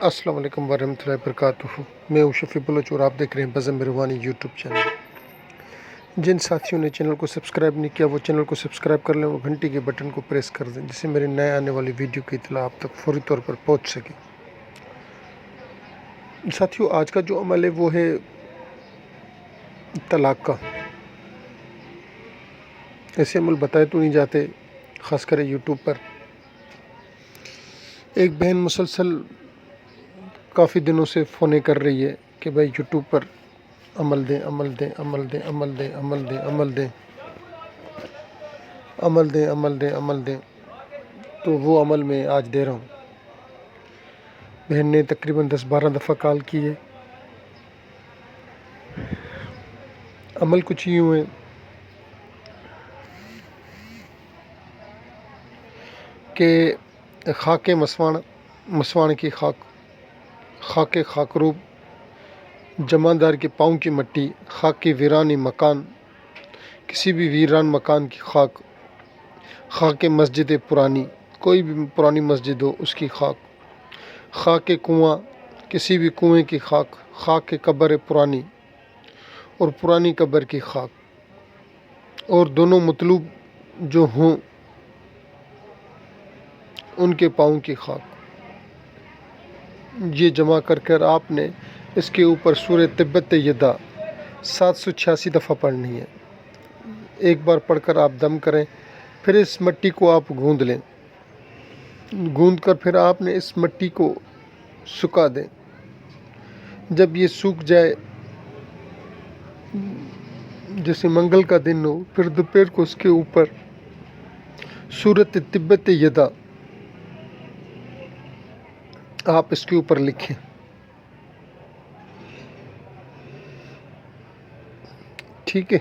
السلام علیکم ورحمۃ اللہ وبرکاتہ۔ میں ہوں شفیع بلوچ اور آپ دیکھ رہے ہیں بزم روانی یوٹیوب چینل۔ جن ساتھیوں نے چینل کو سبسکرائب نہیں کیا وہ چینل کو سبسکرائب کر لیں اور گھنٹی کے بٹن کو پریس کر دیں جس سے میرے نئے آنے والی ویڈیو کی اطلاع آپ تک فوری طور پر پہنچ سکے۔ ساتھیوں، آج کا جو عمل ہے وہ ہے طلاق کا۔ ایسے عمل بتائے تو نہیں جاتے، خاص کر یوٹیوب پر۔ ایک بہن مسلسل کافی دنوں سے فونیں کر رہی ہے کہ بھائی یوٹیوب پر عمل دیں عمل دیں عمل دیں عمل دیں عمل دیں عمل دیں عمل دیں عمل دیں عمل دیں، تو وہ عمل میں آج دے رہا ہوں۔ بہن نے تقریباً 10-12 دفعہ کال کی ہے۔ عمل کچھ یوں ہے کہ خاک مسواڑ کی خاک خاکروب، جماندار کے پاؤں کی مٹی، خاک ویرانی مکان، کسی بھی ویران مکان کی خاک مسجد پرانی، کوئی بھی پرانی مسجد ہو اس کی خاک کنواں، کسی بھی کنویں کی خاک قبر پرانی اور پرانی قبر کی خاک، اور دونوں مطلوب جو ہوں ان کے پاؤں کی خاک، یہ جمع کر آپ نے اس کے اوپر سورہ تبت یدا 786 دفعہ پڑھنی ہے۔ ایک بار پڑھ کر آپ دم کریں، پھر اس مٹی کو آپ گوندھ لیں، گوندھ کر پھر آپ نے اس مٹی کو سکھا دیں۔ جب یہ سوکھ جائے، جیسے منگل کا دن ہو، پھر دوپہر کو اس کے اوپر سورۃ تبت یدا آپ اس کے اوپر لکھیں۔ ٹھیک ہے،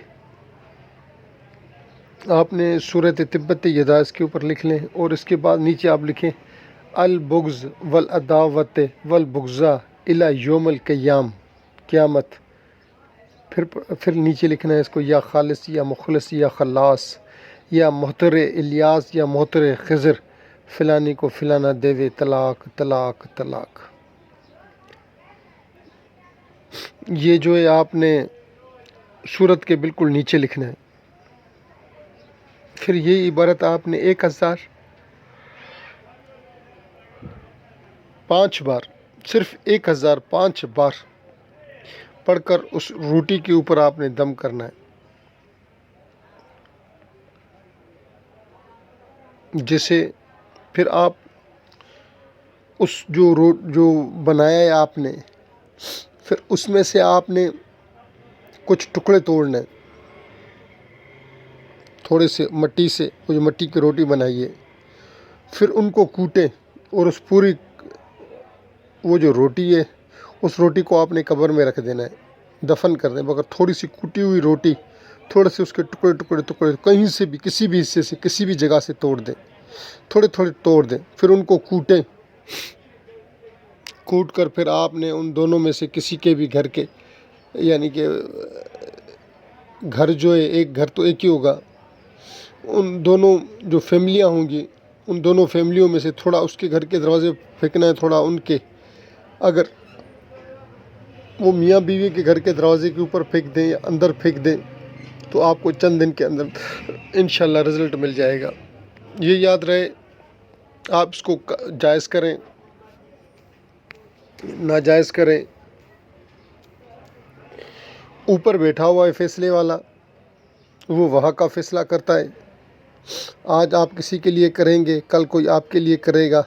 آپ نے سورۃ تبت یدا اس کے اوپر لکھ لیں، اور اس کے بعد نیچے آپ لکھیں البغض والعداوت والبغضاء الی یوم القیام، قیامت۔ پھر نیچے لکھنا ہے اس کو یا خالص یا مخلص یا خلاص یا محتر الیاس یا محتر خضر، فلانی کو فلانا دیوے طلاق طلاق طلاق۔ یہ جو ہے آپ نے سورت کے بالکل نیچے لکھنا ہے۔ پھر یہ عبارت آپ نے 1005 بار، صرف 1005 بار پڑھ کر اس روٹی کے اوپر آپ نے دم کرنا ہے۔ جیسے پھر آپ اس جو بنایا ہے آپ نے، پھر اس میں سے آپ نے کچھ ٹکڑے توڑنے، تھوڑے سے مٹی سے، وہ جو مٹی کی روٹی بنائیے، پھر ان کو کوٹیں، اور اس پوری وہ جو روٹی ہے اس روٹی کو آپ نے قبر میں رکھ دینا ہے، دفن کر دیں، مگر تھوڑی سی کوٹی ہوئی روٹی، تھوڑے سے اس کے ٹکڑے کہیں سے بھی، کسی بھی حصے سے، کسی بھی جگہ سے توڑ دیں، تھوڑے توڑ دیں، پھر ان کو کوٹیں، کوٹ کر پھر آپ نے ان دونوں میں سے کسی کے بھی گھر کے، یعنی کہ گھر جو ہے ایک گھر تو ایک ہی ہوگا، ان دونوں جو فیملیاں ہوں گی ان دونوں فیملیوں میں سے تھوڑا اس کے گھر کے دروازے پھینکنا ہے، تھوڑا ان کے، اگر وہ میاں بیوی کے گھر کے دروازے کے اوپر پھینک دیں یا اندر پھینک دیں تو آپ کو چند دن کے اندر انشاءاللہ رزلٹ مل جائے گا۔ یہ یاد رہے، آپ اس کو جائز کریں ناجائز کریں، اوپر بیٹھا ہوا ہے فیصلے والا، وہ وہاں کا فیصلہ کرتا ہے۔ آج آپ کسی کے لیے کریں گے، کل کوئی آپ کے لیے کرے گا،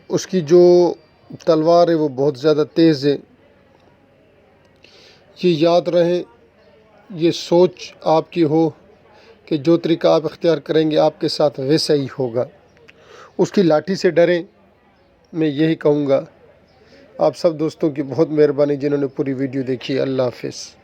اس کی جو تلوار ہے وہ بہت زیادہ تیز ہے۔ یہ یاد رہیں، یہ سوچ آپ کی ہو کہ جو طریقہ آپ اختیار کریں گے آپ کے ساتھ ویسا ہی ہوگا۔ اس کی لاٹھی سے ڈریں، میں یہی کہوں گا۔ آپ سب دوستوں کی بہت مہربانی جنہوں نے پوری ویڈیو دیکھی۔ اللہ حافظ۔